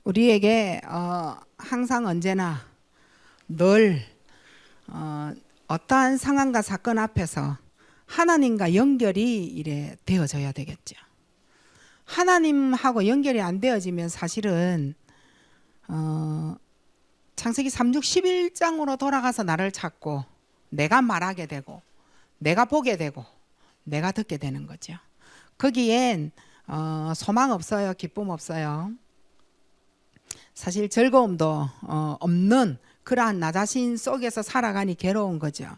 우리에게 항상 언제나 늘 어떠한 상황과 사건 앞에서 하나님과 연결이 이래 되어져야 되겠죠. 하나님하고 연결이 안 되어지면 사실은 창세기 3장 11장으로 돌아가서 나를 찾고 내가 말하게 되고 내가 보게 되고 내가 듣게 되는 거죠. 거기엔 소망 없어요. 기쁨 없어요. 사실 즐거움도 없는 그러한 나 자신 속에서 살아가니 괴로운 거죠.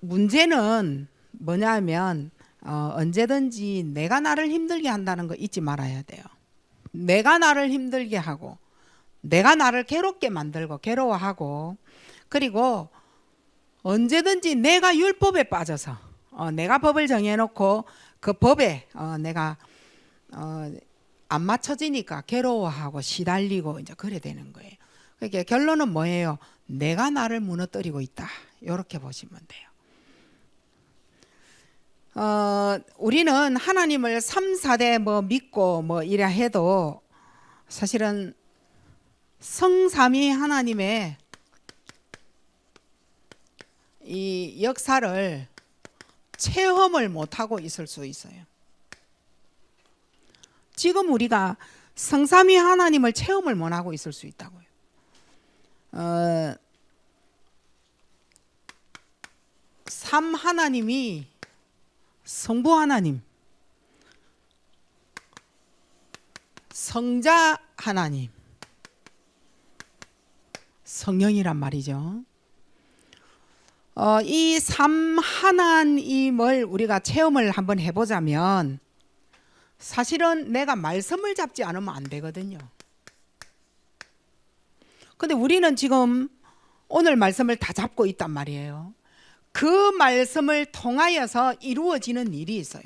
문제는 뭐냐면 언제든지 내가 나를 힘들게 한다는 거 잊지 말아야 돼요. 내가 나를 힘들게 하고 내가 나를 괴롭게 만들고 괴로워하고 그리고 언제든지 내가 율법에 빠져서 내가 법을 정해놓고 그 법에 내가 안 맞춰지니까 괴로워하고 시달리고 이제 그래 되는 거예요. 그러니까 결론은 뭐예요? 내가 나를 무너뜨리고 있다. 이렇게 보시면 돼요. 우리는 하나님을 3, 4대 믿고 이래 해도 사실은 성삼위 하나님의 이 역사를 체험을 못하고 있을 수 있어요. 지금 우리가 성삼위 하나님을 체험을 못하고 있을 수 있다고요. 삼 하나님이 성부 하나님, 성자 하나님, 성령이란 말이죠. 이 삼 하나님을 우리가 체험을 한번 해보자면 사실은 내가 말씀을 잡지 않으면 안 되거든요. 근데 우리는 지금 오늘 말씀을 다 잡고 있단 말이에요. 그 말씀을 통하여서 이루어지는 일이 있어요.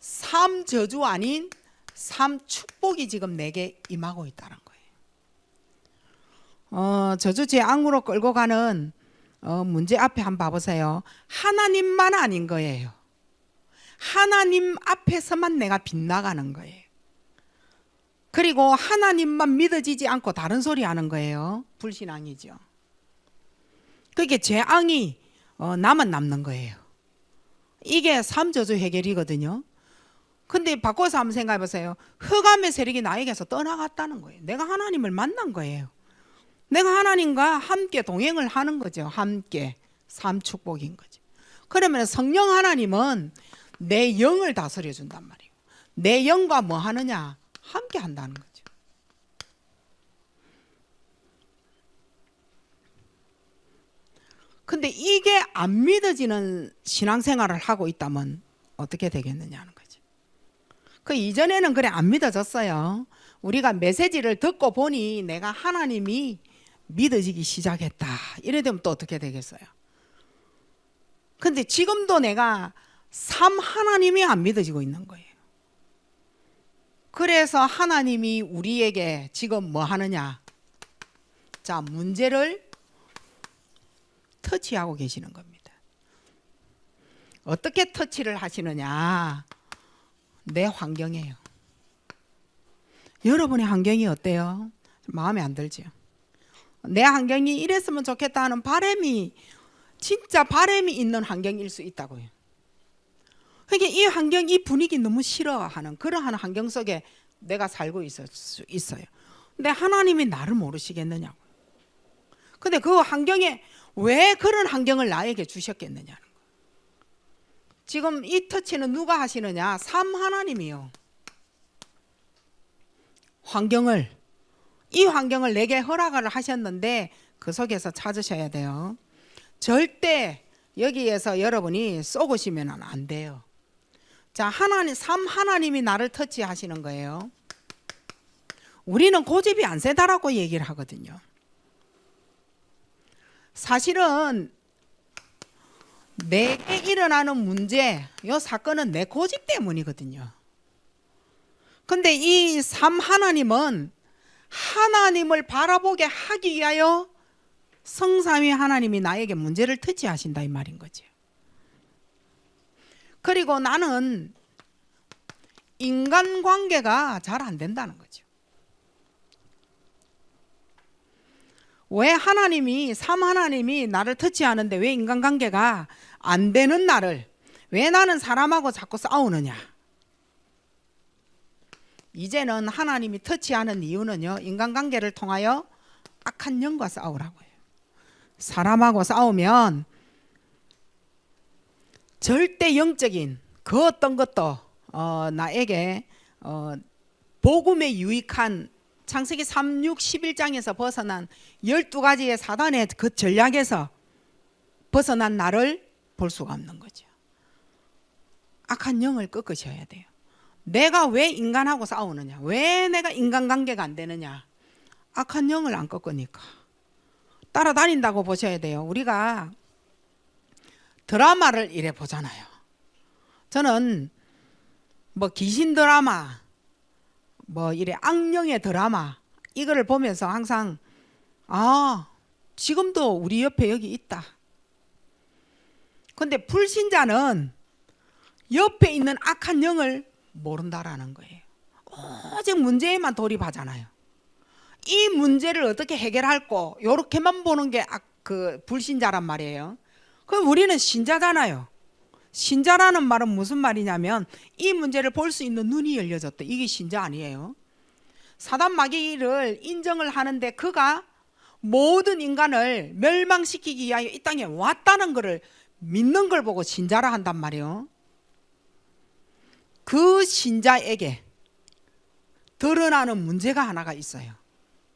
삼 저주 아닌 삼 축복이 지금 내게 임하고 있다는 거예요. 저주 재앙으로 끌고 가는 문제 앞에 한번 봐보세요. 하나님만 아닌 거예요. 하나님 앞에서만 내가 빗나가는 거예요. 그리고 하나님만 믿어지지 않고 다른 소리 하는 거예요. 불신앙이죠. 그게 재앙이 나만 남는 거예요. 이게 삼저주 해결이거든요. 근데 바꿔서 한번 생각해 보세요. 흑암의 세력이 나에게서 떠나갔다는 거예요. 내가 하나님을 만난 거예요. 내가 하나님과 함께 동행을 하는 거죠. 함께 삼축복인 거죠. 그러면 성령 하나님은 내 영을 다스려 준단 말이에요. 내 영과 뭐 하느냐? 함께 한다는 거죠. 근데 이게 안 믿어지는 신앙생활을 하고 있다면 어떻게 되겠느냐는 거죠. 그 이전에는 그래 안 믿어졌어요. 우리가 메시지를 듣고 보니 내가 하나님이 믿어지기 시작했다. 이래 되면 또 어떻게 되겠어요? 근데 지금도 내가 삼 하나님이 안 믿어지고 있는 거예요. 그래서 하나님이 우리에게 지금 뭐 하느냐? 자, 문제를 터치하고 계시는 겁니다. 어떻게 터치를 하시느냐? 내 환경이에요. 여러분의 환경이 어때요? 마음에 안 들죠? 내 환경이 이랬으면 좋겠다 하는 바람이 진짜 바람이 있는 환경일 수 있다고요. 그러니까 이 환경, 이 분위기 너무 싫어하는 그러한 환경 속에 내가 살고 있을 수 있어요. 근데 하나님이 나를 모르시겠느냐고. 근데 그 환경에 왜 그런 환경을 나에게 주셨겠느냐는 거예요. 지금 이 터치는 누가 하시느냐? 삼 하나님이요. 이 환경을 내게 허락을 하셨는데 그 속에서 찾으셔야 돼요. 절대 여기에서 여러분이 쏘고시면 안 돼요. 자, 삼 하나님이 나를 터치하시는 거예요. 우리는 고집이 안 세다라고 얘기를 하거든요. 사실은 내게 일어나는 문제, 이 사건은 내 고집 때문이거든요. 근데 이 삼 하나님은 하나님을 바라보게 하기 위하여 성삼위 하나님이 나에게 문제를 터치하신다 이 말인 거죠. 그리고 나는 인간관계가 잘 안 된다는 거죠. 왜 하나님이 삼하나님이 나를 터치하는데 왜 인간관계가 안 되는 나를 왜 나는 사람하고 자꾸 싸우느냐. 이제는 하나님이 터치하는 이유는요, 인간관계를 통하여 악한 영과 싸우라고 해요. 사람하고 싸우면 절대 영적인 그 어떤 것도 나에게 복음에 유익한 창세기 3, 6, 11장에서 벗어난 12가지의 사단의 그 전략에서 벗어난 나를 볼 수가 없는 거죠. 악한 영을 꺾으셔야 돼요. 내가 왜 인간하고 싸우느냐, 왜 내가 인간관계가 안 되느냐, 악한 영을 안 꺾으니까 따라다닌다고 보셔야 돼요. 우리가 드라마를 이래 보잖아요. 저는 뭐 귀신 드라마, 뭐 이래 악령의 드라마 이거를 보면서 항상 지금도 우리 옆에 여기 있다. 근데 불신자는 옆에 있는 악한 영을 모른다라는 거예요. 오직 문제에만 돌입하잖아요. 이 문제를 어떻게 해결할까 요렇게만 보는 게 그 불신자란 말이에요. 그럼 우리는 신자잖아요. 신자라는 말은 무슨 말이냐면 이 문제를 볼 수 있는 눈이 열려졌다. 이게 신자 아니에요. 사단 마귀를 인정을 하는데 그가 모든 인간을 멸망시키기 위하여 이 땅에 왔다는 것을 믿는 걸 보고 신자라 한단 말이에요. 그 신자에게 드러나는 문제가 하나가 있어요.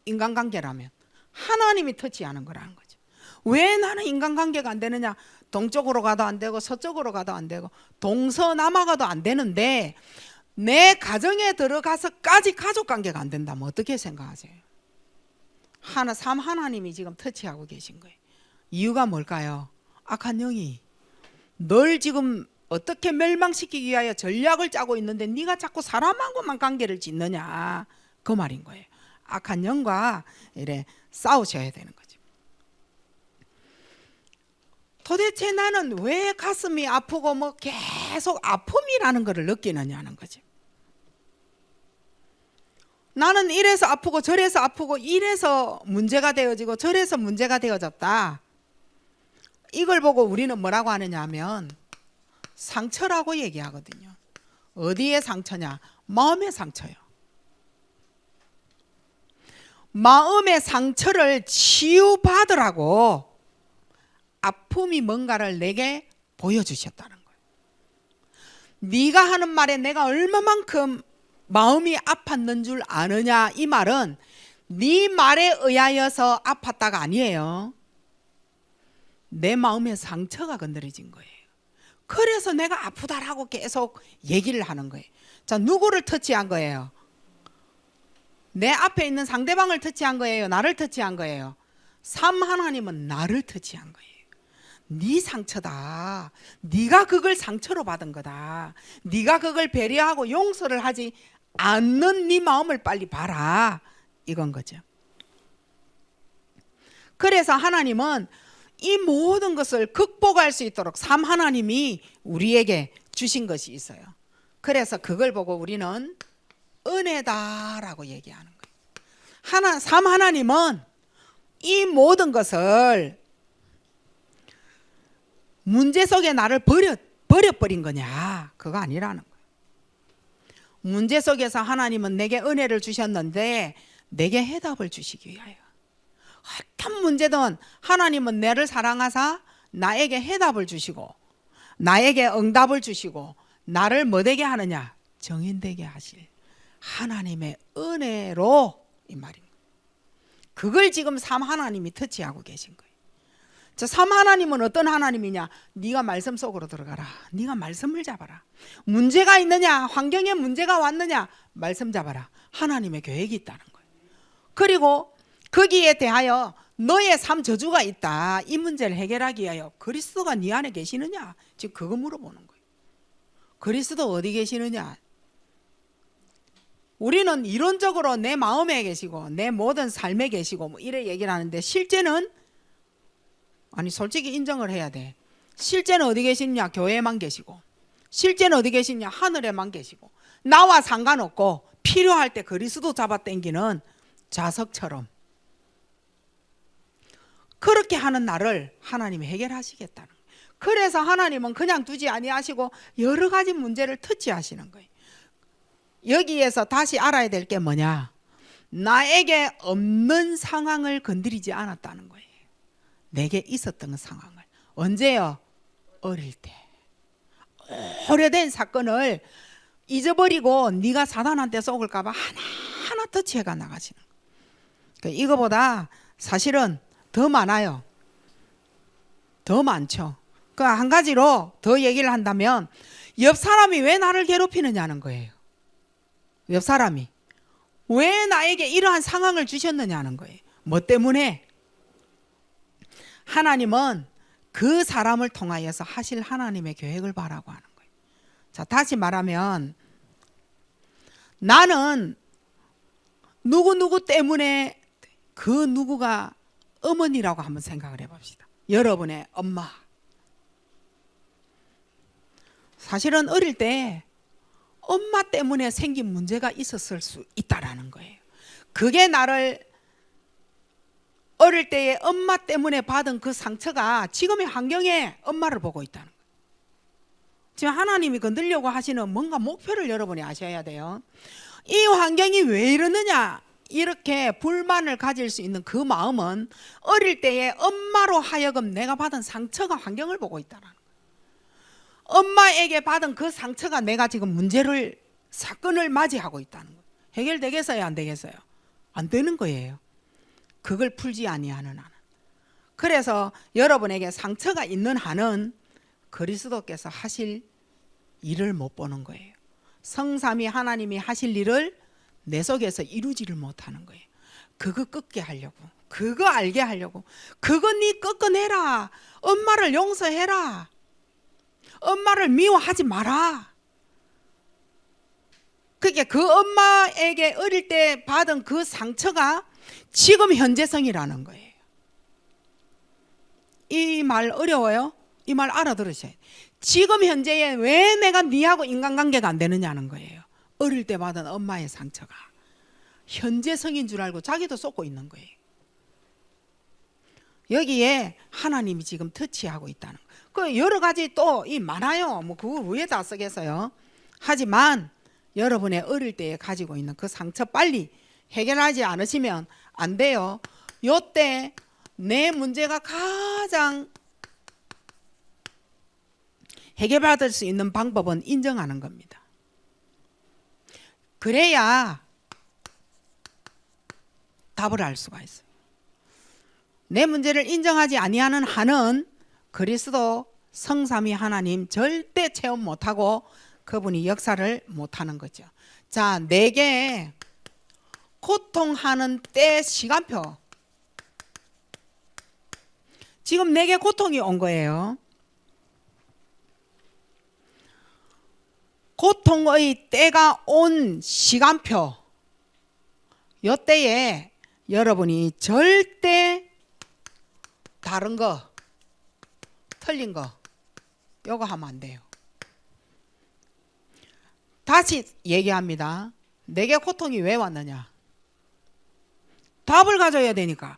인간관계라면 하나님이 터치하는 거라는 거죠. 왜 나는 인간관계가 안 되느냐. 동쪽으로 가도 안 되고 서쪽으로 가도 안 되고 동서남아 가도 안 되는데 내 가정에 들어가서까지 가족관계가 안 된다면 어떻게 생각하세요? 하나님이 지금 터치하고 계신 거예요. 이유가 뭘까요? 악한 영이 널 지금 어떻게 멸망시키기 위하여 전략을 짜고 있는데 네가 자꾸 사람하고만 관계를 짓느냐, 그 말인 거예요. 악한 영과 이래 싸우셔야 되는 거죠. 도대체 나는 왜 가슴이 아프고 뭐 계속 아픔이라는 것을 느끼느냐는 거죠. 나는 이래서 아프고 저래서 아프고 이래서 문제가 되어지고 저래서 문제가 되어졌다. 이걸 보고 우리는 뭐라고 하느냐 하면 상처라고 얘기하거든요. 어디의 상처냐? 마음의 상처요. 마음의 상처를 치유받으라고 아픔이 뭔가를 내게 보여주셨다는 거예요. 네가 하는 말에 내가 얼마만큼 마음이 아팠는 줄 아느냐, 이 말은 네 말에 의하여서 아팠다가 아니에요. 내 마음의 상처가 건드려진 거예요. 그래서 내가 아프다라고 계속 얘기를 하는 거예요. 자, 누구를 터치한 거예요? 내 앞에 있는 상대방을 터치한 거예요? 나를 터치한 거예요? 하나님은 나를 터치한 거예요. 네 상처다. 네가 그걸 상처로 받은 거다. 네가 그걸 배려하고 용서를 하지 않는 네 마음을 빨리 봐라, 이건 거죠. 그래서 하나님은 이 모든 것을 극복할 수 있도록 하나님이 우리에게 주신 것이 있어요. 그래서 그걸 보고 우리는 은혜다라고 얘기하는 거예요. 하나님은 이 모든 것을 문제 속에 나를 버려버린 거냐, 그거 아니라는 거예요. 문제 속에서 하나님은 내게 은혜를 주셨는데 내게 해답을 주시기 위하여 어떤 문제든 하나님은 나를 사랑하사 나에게 해답을 주시고 나에게 응답을 주시고 나를 뭐 되게 하느냐? 정인되게 하실 하나님의 은혜로, 이 말입니다. 그걸 지금 하나님이 터치하고 계신 거예요. 자, 하나님은 어떤 하나님이냐? 네가 말씀 속으로 들어가라. 네가 말씀을 잡아라. 문제가 있느냐? 환경에 문제가 왔느냐? 말씀 잡아라. 하나님의 계획이 있다는 거예요. 그리고 거기에 대하여 너의 삶 저주가 있다. 이 문제를 해결하기 위하여 그리스도가 네 안에 계시느냐? 지금 그거 물어보는 거예요. 그리스도 어디 계시느냐? 우리는 이론적으로 내 마음에 계시고 내 모든 삶에 계시고 뭐 이래 얘기를 하는데 실제는 솔직히 인정을 해야 돼. 실제는 어디 계시냐? 교회에만 계시고, 실제는 어디 계시냐? 하늘에만 계시고, 나와 상관없고 필요할 때 그리스도 잡아당기는 자석처럼 그렇게 하는 나를 하나님이 해결하시겠다는 거예요. 그래서 하나님은 그냥 두지 아니하시고 여러 가지 문제를 터치하시는 거예요. 여기에서 다시 알아야 될 게 뭐냐? 나에게 없는 상황을 건드리지 않았다는 거예요. 내게 있었던 상황을. 언제요? 어릴 때. 오래된 사건을 잊어버리고 네가 사단한테 쏘을까 봐 하나하나 터치해가 나가시는 거예요. 이거보다 사실은 더 많아요. 더 많죠. 그 한 가지로 더 얘기를 한다면 옆 사람이 왜 나를 괴롭히느냐는 거예요. 옆 사람이 왜 나에게 이러한 상황을 주셨느냐는 거예요. 뭐 때문에? 하나님은 그 사람을 통하여서 하실 하나님의 계획을 바라고 하는 거예요. 자, 다시 말하면 나는 누구 때문에 그 누구가 어머니라고 한번 생각을 해봅시다. 여러분의 엄마. 사실은 어릴 때 엄마 때문에 생긴 문제가 있었을 수 있다라는 거예요. 그게 나를 어릴 때에 엄마 때문에 받은 그 상처가 지금의 환경에 엄마를 보고 있다는 거예요. 지금 하나님이 건들려고 하시는 뭔가 목표를 여러분이 아셔야 돼요. 이 환경이 왜 이러느냐 이렇게 불만을 가질 수 있는 그 마음은 어릴 때에 엄마로 하여금 내가 받은 상처가 환경을 보고 있다는 거예요. 엄마에게 받은 그 상처가 내가 지금 문제를 사건을 맞이하고 있다는 거예요. 해결되겠어요? 안 되겠어요? 안 되는 거예요. 그걸 풀지 아니하는 한은. 그래서 여러분에게 상처가 있는 한은 그리스도께서 하실 일을 못 보는 거예요. 성삼위 하나님이 하실 일을 내 속에서 이루지를 못하는 거예요. 그거 꺾게 하려고, 그거 알게 하려고, 그거 네 꺾어내라, 엄마를 용서해라, 엄마를 미워하지 마라. 그게 그 엄마에게 어릴 때 받은 그 상처가 지금 현재성이라는 거예요. 이 말 어려워요? 이 말 알아들으셔야 돼요. 지금 현재에 왜 내가 니하고 인간관계가 안 되느냐는 거예요. 어릴 때 받은 엄마의 상처가 현재성인 줄 알고 자기도 쏟고 있는 거예요. 여기에 하나님이 지금 터치하고 있다는 거예요. 그 여러 가지 또 이 많아요. 뭐 그 위에 다 쓰겠어요. 하지만 여러분의 어릴 때에 가지고 있는 그 상처 빨리 해결하지 않으시면 안 돼요. 요때 내 문제가 가장 해결받을 수 있는 방법은 인정하는 겁니다. 그래야 답을 알 수가 있어요. 내 문제를 인정하지 아니하는 한은 그리스도 성삼위 하나님 절대 체험 못하고 그분이 역사를 못하는 거죠. 자, 내게 고통하는 때 시간표. 지금 내게 고통이 온 거예요. 고통의 때가 온 시간표. 요 때에 여러분이 절대 다른 거, 틀린 거 요거 하면 안 돼요. 다시 얘기합니다. 내게 고통이 왜 왔느냐? 답을 가져야 되니까.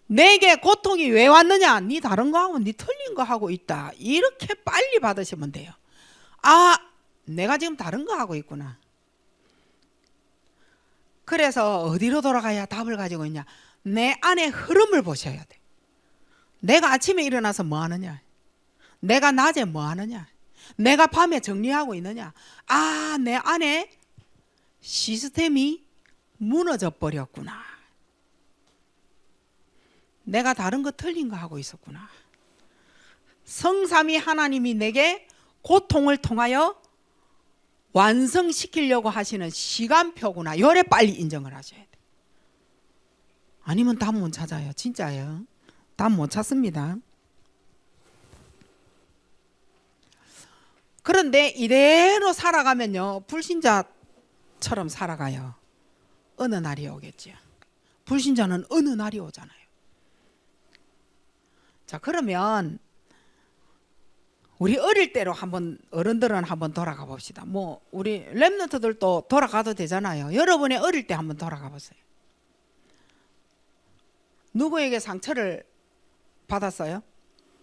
내게 고통이 왜 왔느냐? 네 다른 거 하고 네 틀린 거 하고 있다. 이렇게 빨리 받으시면 돼요. 아, 내가 지금 다른 거 하고 있구나. 그래서 어디로 돌아가야 답을 가지고 있냐? 내 안의 흐름을 보셔야 돼. 내가 아침에 일어나서 뭐 하느냐? 내가 낮에 뭐 하느냐? 내가 밤에 정리하고 있느냐? 아, 내 안에 시스템이 무너져 버렸구나. 내가 다른 거 틀린 거 하고 있었구나. 성삼위 하나님이 내게 고통을 통하여 완성시키려고 하시는 시간표구나. 요래 빨리 인정을 하셔야 돼. 아니면 답 못 찾아요. 진짜예요. 답 못 찾습니다. 그런데 이대로 살아가면요, 불신자처럼 살아가요. 어느 날이 오겠죠. 불신자는 어느 날이 오잖아요. 자, 그러면 우리 어릴 때로 한번 어른들은 한번 돌아가 봅시다. 뭐 우리 랩런트들도 돌아가도 되잖아요. 여러분의 어릴 때 한번 돌아가 보세요. 누구에게 상처를 받았어요?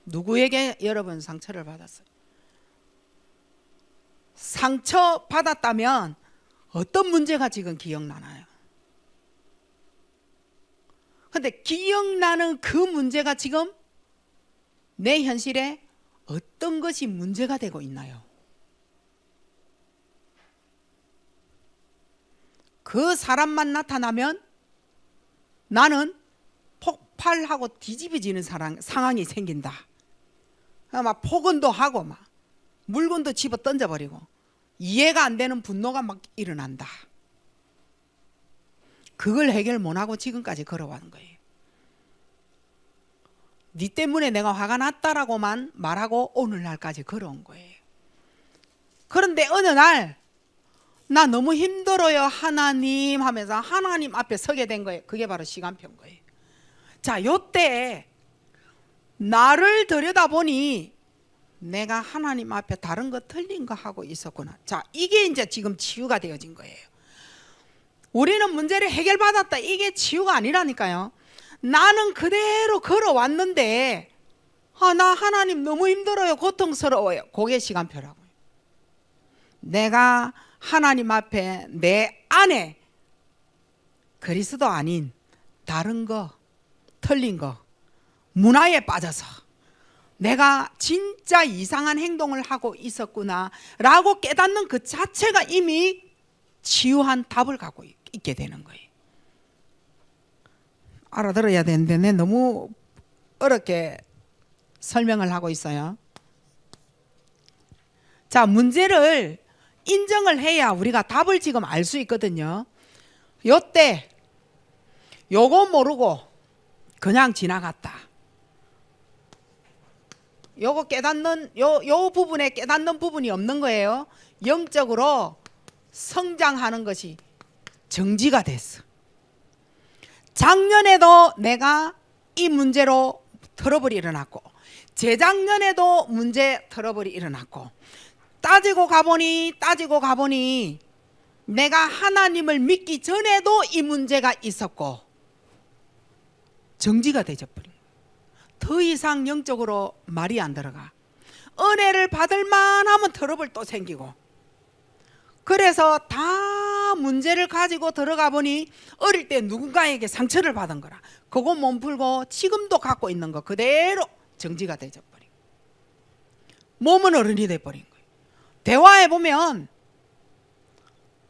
누구에게 여러분 상처를 받았어요? 상처 받았다면 어떤 문제가 지금 기억나나요? 근데 기억나는 그 문제가 지금 내 현실에 어떤 것이 문제가 되고 있나요? 그 사람만 나타나면 나는 폭발하고 뒤집어지는 상황이 생긴다. 막 폭언도 하고 막 물건도 집어 던져버리고 이해가 안 되는 분노가 막 일어난다. 그걸 해결 못하고 지금까지 걸어왔는 거예요. 네 때문에 내가 화가 났다라고만 말하고 오늘날까지 걸어온 거예요. 그런데 어느 날 나 너무 힘들어요 하나님 하면서 하나님 앞에 서게 된 거예요. 그게 바로 시간표인 거예요. 자, 요때 나를 들여다보니 내가 하나님 앞에 다른 거 틀린 거 하고 있었구나. 자, 이게 이제 지금 치유가 되어진 거예요. 우리는 문제를 해결받았다, 이게 치유가 아니라니까요. 나는 그대로 걸어왔는데 나 하나님 너무 힘들어요, 고통스러워요. 그게 시간표라고요. 내가 하나님 앞에 내 안에 그리스도 아닌 다른 거, 틀린 거, 문화에 빠져서 내가 진짜 이상한 행동을 하고 있었구나 라고 깨닫는 그 자체가 이미 치유한 답을 갖고 있게 되는 거예요. 알아들어야 되는데 내 너무 어렵게 설명을 하고 있어요. 자, 문제를 인정을 해야 우리가 답을 지금 알 수 있거든요. 요때 요거 모르고 그냥 지나갔다. 요거 깨닫는 요 부분에 깨닫는 부분이 없는 거예요. 영적으로 성장하는 것이 정지가 됐어. 작년에도 내가 이 문제로 트러블이 일어났고 재작년에도 문제 트러블이 일어났고 따지고 가보니 내가 하나님을 믿기 전에도 이 문제가 있었고 정지가 되어버린 거예요. 더 이상 영적으로 말이 안 들어가. 은혜를 받을 만하면 트러블 또 생기고, 그래서 다 문제를 가지고 들어가 보니 어릴 때 누군가에게 상처를 받은 거라. 그거 몸 풀고 지금도 갖고 있는 거 그대로 정지가 되어버린 거예요. 몸은 어른이 돼버린 거예요. 대화해 보면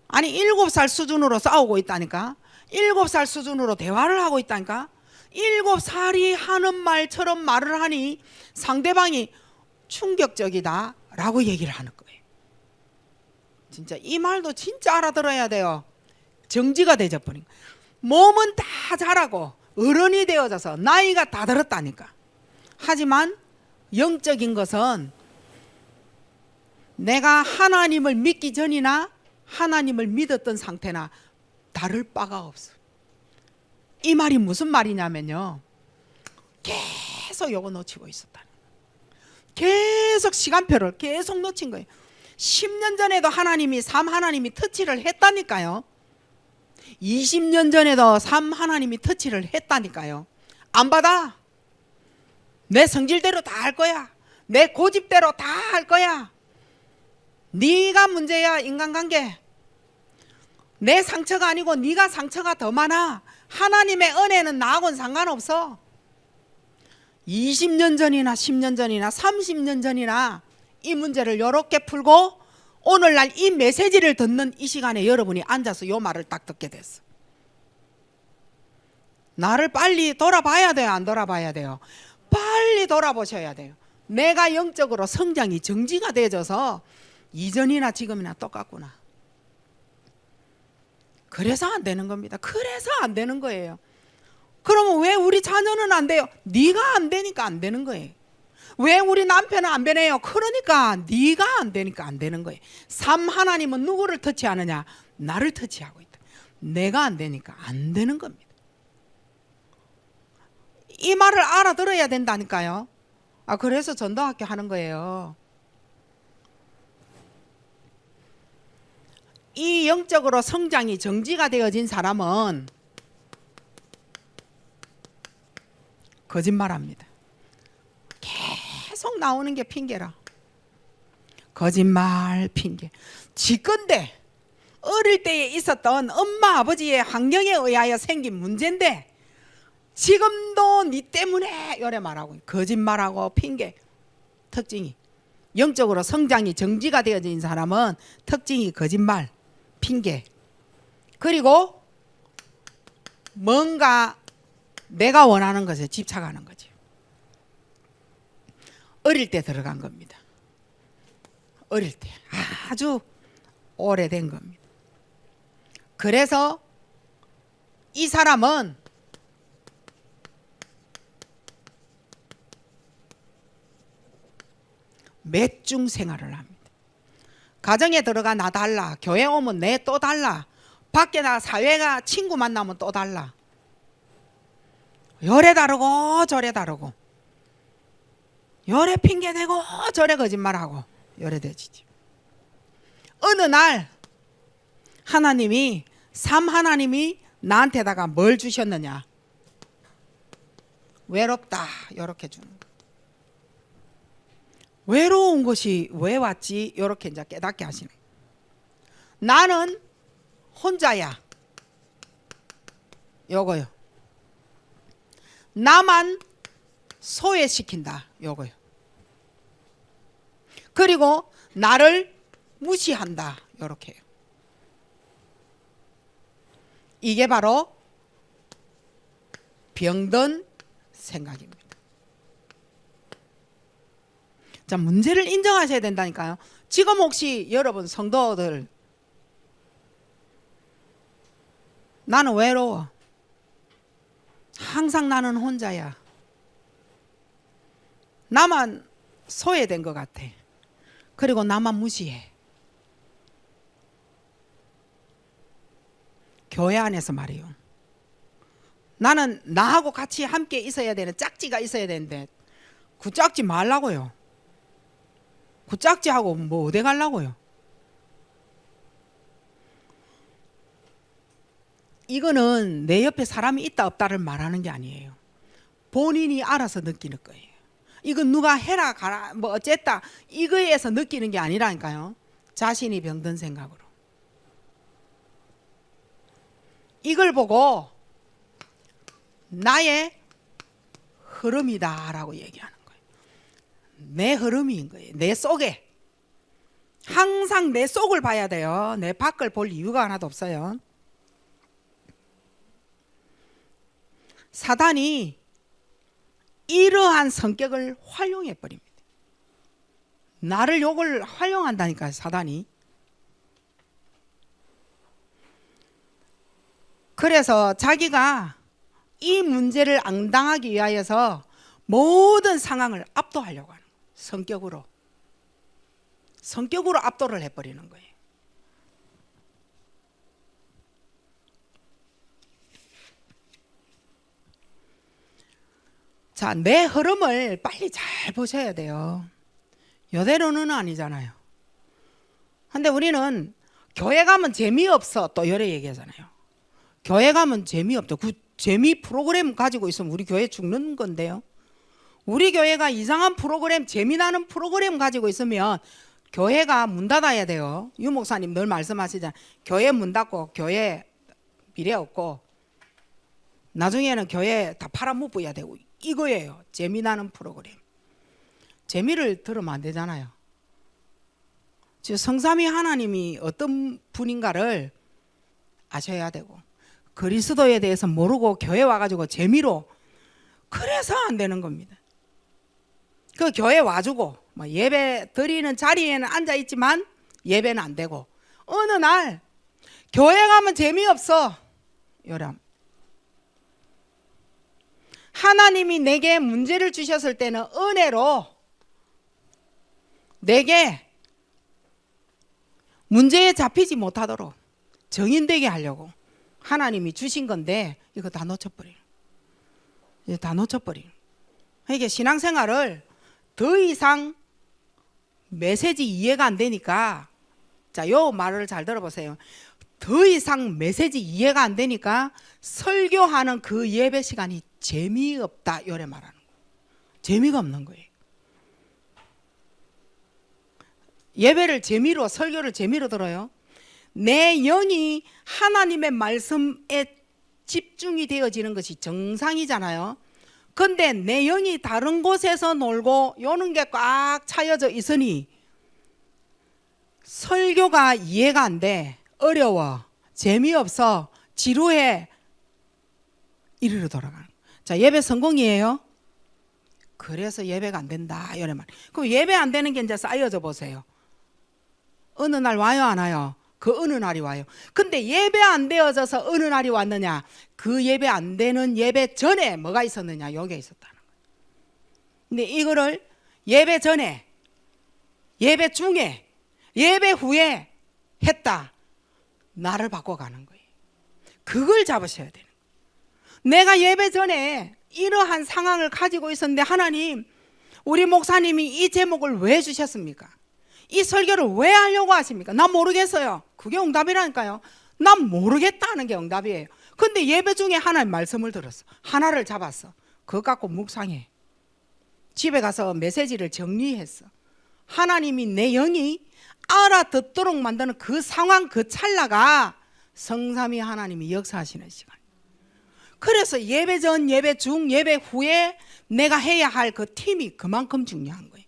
아니 7살 수준으로 싸우고 있다니까. 7살 수준으로 대화를 하고 있다니까. 7살이 하는 말처럼 말을 하니 상대방이 충격적이다 라고 얘기를 하는 거예요. 진짜 이 말도 진짜 알아들어야 돼요. 정지가 되어버린 거예요. 몸은 다 자라고 어른이 되어져서 나이가 다 들었다니까. 하지만 영적인 것은 내가 하나님을 믿기 전이나 하나님을 믿었던 상태나 다를 바가 없어. 이 말이 무슨 말이냐면요, 계속 요거 놓치고 있었다는 거예요. 계속 시간표를 계속 놓친 거예요. 10년 전에도 삶 하나님이 터치를 했다니까요. 20년 전에도 삶 하나님이 터치를 했다니까요. 안 받아. 내 성질대로 다 할 거야. 내 고집대로 다 할 거야. 네가 문제야. 인간관계. 내 상처가 아니고 네가 상처가 더 많아. 하나님의 은혜는 나하고는 상관없어. 20년 전이나 10년 전이나 30년 전이나 이 문제를 이렇게 풀고 오늘날 이 메시지를 듣는 이 시간에 여러분이 앉아서 이 말을 딱 듣게 됐어. 나를 빨리 돌아봐야 돼요, 안 돌아봐야 돼요? 빨리 돌아보셔야 돼요. 내가 영적으로 성장이 정지가 되어져서 이전이나 지금이나 똑같구나. 그래서 안 되는 겁니다. 그래서 안 되는 거예요. 그러면 왜 우리 자녀는 안 돼요? 네가 안 되니까 안 되는 거예요. 왜 우리 남편은 안 변해요? 그러니까 네가 안 되니까 안 되는 거예요. 삶 하나님은 누구를 터치하느냐? 나를 터치하고 있다. 내가 안 되니까 안 되는 겁니다. 이 말을 알아들어야 된다니까요. 그래서 전도학교 하는 거예요. 이 영적으로 성장이 정지가 되어진 사람은 거짓말합니다. 계속 나오는 게 핑계라. 거짓말, 핑계. 지건데 어릴 때에 있었던 엄마 아버지의 환경에 의하여 생긴 문제인데 지금도 니 때문에 이래 말하고 거짓말하고 핑계. 특징이 영적으로 성장이 정지가 되어진 사람은 특징이 거짓말, 핑계. 그리고 뭔가 내가 원하는 것에 집착하는 거죠. 어릴 때 들어간 겁니다. 어릴 때 아주 오래된 겁니다. 그래서 이 사람은 매중 생활을 합니다. 가정에 들어가 나 달라, 교회 오면 내 또 달라, 밖에 나 사회가 친구 만나면 또 달라. 요래 다르고 저래 다르고, 요래 핑계대고 저래 거짓말하고 요래 되지죠. 어느 날 하나님이 하나님이 나한테다가 뭘 주셨느냐? 외롭다 이렇게 주는 거예요. 외로운 것이 왜 왔지? 이렇게 이제 깨닫게 하시는 거예요. 나는 혼자야. 요거요. 나만 소외시킨다. 요거요. 그리고 나를 무시한다. 요렇게요. 이게 바로 병든 생각입니다. 자, 문제를 인정하셔야 된다니까요. 지금 혹시 여러분 성도들 나는 외로워. 항상 나는 혼자야. 나만 소외된 것 같아. 그리고 나만 무시해. 교회 안에서 말이요. 나는 나하고 같이 함께 있어야 되는 짝지가 있어야 되는데 그 짝지 말라고요. 그 짝지하고 뭐 어디 가려고요. 이거는 내 옆에 사람이 있다 없다를 말하는 게 아니에요. 본인이 알아서 느끼는 거예요. 이건 누가 해라 가라 뭐 어쨌다 이거에서 느끼는 게 아니라니까요. 자신이 병든 생각으로. 이걸 보고 나의 흐름이다라고 얘기하는 거예요. 내 흐름인 거예요. 내 속에. 항상 내 속을 봐야 돼요. 내 밖을 볼 이유가 하나도 없어요. 사단이 이러한 성격을 활용해 버립니다. 나를 욕을 활용한다니까요, 사단이. 그래서 자기가 이 문제를 앙당하기 위하여서 모든 상황을 압도하려고 하는 거예요. 성격으로 압도를 해버리는 거예요. 자, 내 흐름을 빨리 잘 보셔야 돼요. 이대로는 아니잖아요. 근데 우리는 교회 가면 재미없어 또 이래 얘기하잖아요. 교회 가면 재미없다. 그 재미 프로그램 가지고 있으면 우리 교회 죽는 건데요. 우리 교회가 이상한 프로그램, 재미나는 프로그램 가지고 있으면 교회가 문 닫아야 돼요. 유 목사님 늘 말씀하시잖아요. 교회 문 닫고 교회 미래 없고 나중에는 교회 다 팔아먹어야 되고 이거예요. 재미나는 프로그램. 재미를 들으면 안 되잖아요. 즉 성삼위 하나님이 어떤 분인가를 아셔야 되고 그리스도에 대해서 모르고 교회 와가지고 재미로 그래서 안 되는 겁니다. 그 교회 와주고 뭐 예배 드리는 자리에는 앉아 있지만 예배는 안 되고 어느 날 교회 가면 재미없어. 요람. 하나님이 내게 문제를 주셨을 때는 은혜로 내게 문제에 잡히지 못하도록 정인되게 하려고 하나님이 주신 건데 이거 다 놓쳐버리는. 이거 다 놓쳐버리는. 이게 신앙생활을 더 이상 메시지 이해가 안 되니까 자, 요 말을 잘 들어보세요. 더 이상 메시지 이해가 안 되니까 설교하는 그 예배 시간이 재미없다 요래 말하는 거예요. 재미가 없는 거예요. 예배를 재미로, 설교를 재미로 들어요. 내 영이 하나님의 말씀에 집중이 되어지는 것이 정상이잖아요. 근데 내 영이 다른 곳에서 놀고 요는 게 꽉 차여져 있으니 설교가 이해가 안 돼. 어려워. 재미없어. 지루해. 이리로 돌아가는. 자, 예배 성공이에요. 그래서 예배가 안 된다. 이런 말. 그럼 예배 안 되는 게 이제 쌓여져 보세요. 어느 날 와요, 안 와요? 그 어느 날이 와요. 근데 예배 안 되어져서 어느 날이 왔느냐? 그 예배 안 되는 예배 전에 뭐가 있었느냐? 여기에 있었다는 거예요. 근데 이거를 예배 전에, 예배 중에, 예배 후에 했다. 나를 바꿔가는 거예요. 그걸 잡으셔야 되는 거예요. 내가 예배 전에 이러한 상황을 가지고 있었는데 하나님, 우리 목사님이 이 제목을 왜 주셨습니까? 이 설교를 왜 하려고 하십니까? 난 모르겠어요. 그게 응답이라니까요. 난 모르겠다는 게 응답이에요. 근데 예배 중에 하나님 말씀을 들었어. 하나를 잡았어. 그거 갖고 묵상해. 집에 가서 메시지를 정리했어. 하나님이 내 영이 알아듣도록 만드는 그 상황, 그 찰나가 성삼위 하나님이 역사하시는 시간. 그래서 예배 전, 예배 중, 예배 후에 내가 해야 할 그 팀이 그만큼 중요한 거예요.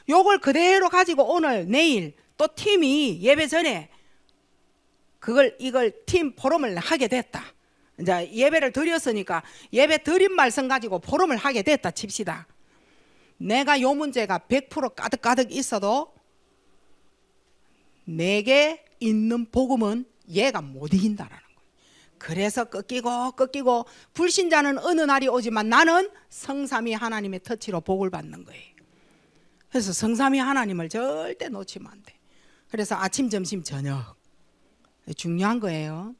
요걸 그대로 가지고 오늘, 내일 또 팀이 예배 전에 이걸 팀 포럼을 하게 됐다. 이제 예배를 드렸으니까 예배 드린 말씀 가지고 포럼을 하게 됐다 칩시다. 내가 요 문제가 100% 가득가득 있어도 내게 있는 복음은 얘가 못 이긴다라는 거예요. 그래서 꺾이고 불신자는 어느 날이 오지만 나는 성삼위 하나님의 터치로 복을 받는 거예요. 그래서 성삼위 하나님을 절대 놓치면 안 돼. 그래서 아침, 점심, 저녁 중요한 거예요.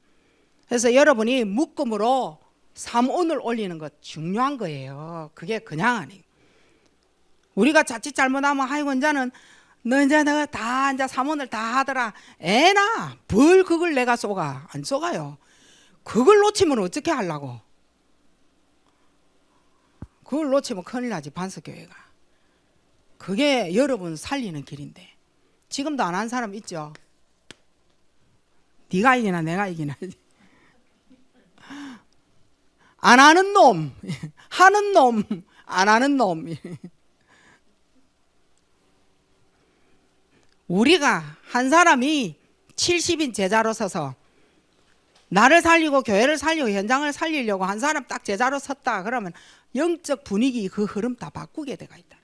그래서 여러분이 묶음으로 삼오늘 올리는 것 중요한 거예요. 그게 그냥 아니에요. 우리가 자칫 잘못하면 아이고 이제는 너 이제 내가 다 이제 삼오늘 다 하더라. 애나 벌 그걸 내가 쏘가 안 쏘가요. 그걸 놓치면 어떻게 하려고? 그걸 놓치면 큰일 나지 반석교회가. 그게 여러분 살리는 길인데 지금도 안 한 사람 있죠? 네가 이기나 내가 이기나. 안 하는 놈, 하는 놈, 안 하는 놈. 우리가 한 사람이 70인 제자로 서서 나를 살리고 교회를 살리고 현장을 살리려고 한 사람 딱 제자로 섰다 그러면 영적 분위기 그 흐름 다 바꾸게 돼가 있다.